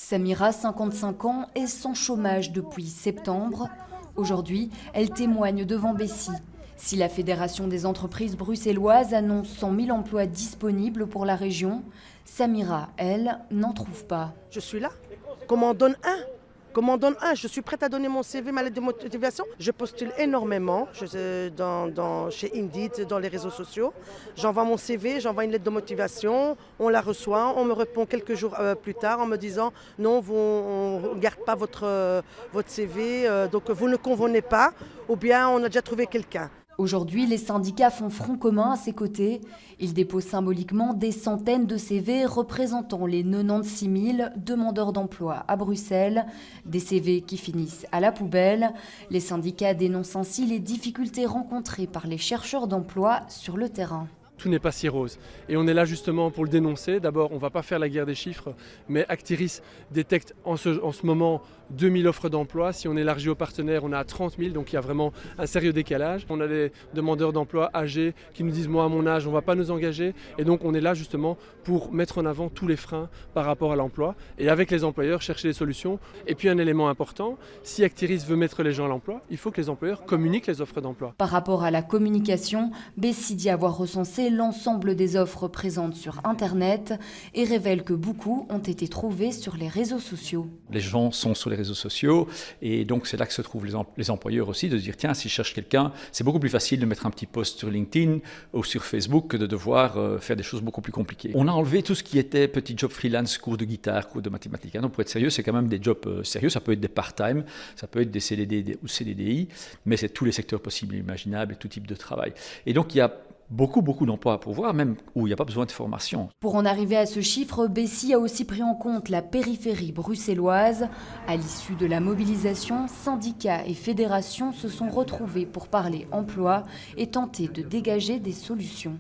Samira, 55 ans, est sans chômage depuis septembre. Aujourd'hui, elle témoigne devant Bessie. Si la Fédération des entreprises bruxelloises annonce 100 000 emplois disponibles pour la région, Samira, elle, n'en trouve pas. Je suis là. Comment on donne un ? Comment on donne un ? Je suis prête à donner mon CV, ma lettre de motivation. Je postule énormément chez Indeed, dans les réseaux sociaux. J'envoie mon CV, j'envoie une lettre de motivation. On la reçoit, on me répond quelques jours plus tard en me disant « Non, on ne garde pas votre CV, donc vous ne convenez pas, ou bien on a déjà trouvé quelqu'un ». Aujourd'hui, les syndicats font front commun à ses côtés. Ils déposent symboliquement des centaines de CV représentant les 96 000 demandeurs d'emploi à Bruxelles. Des CV qui finissent à la poubelle. Les syndicats dénoncent ainsi les difficultés rencontrées par les chercheurs d'emploi sur le terrain. Tout n'est pas si rose. Et on est là justement pour le dénoncer. D'abord, on ne va pas faire la guerre des chiffres, mais Actiris détecte en ce moment 2000 offres d'emploi. Si on élargit aux partenaires, on est à 30 000, donc il y a vraiment un sérieux décalage. On a des demandeurs d'emploi âgés qui nous disent « moi, à mon âge, on ne va pas nous engager ». Et donc on est là justement pour mettre en avant tous les freins par rapport à l'emploi et avec les employeurs, chercher des solutions. Et puis un élément important, si Actiris veut mettre les gens à l'emploi, il faut que les employeurs communiquent les offres d'emploi. Par rapport à la communication, Bessie dit avoir recensé l'ensemble des offres présentes sur Internet et révèle que beaucoup ont été trouvées sur les réseaux sociaux. Les gens sont sur les réseaux sociaux et donc c'est là que se trouvent les employeurs aussi, de dire tiens, si je cherche quelqu'un, c'est beaucoup plus facile de mettre un petit post sur LinkedIn ou sur Facebook que de devoir faire des choses beaucoup plus compliquées. On a enlevé tout ce qui était petit job freelance, cours de guitare, cours de mathématiques. Donc pour être sérieux, c'est quand même des jobs sérieux, ça peut être des part-time, ça peut être des CDD ou CDDI, mais c'est tous les secteurs possibles et imaginables et tout type de travail. Et donc il y a beaucoup d'emplois à pourvoir, même où il n'y a pas besoin de formation. Pour en arriver à ce chiffre, Bessie a aussi pris en compte la périphérie bruxelloise. À l'issue de la mobilisation, syndicats et fédérations se sont retrouvés pour parler emploi et tenter de dégager des solutions.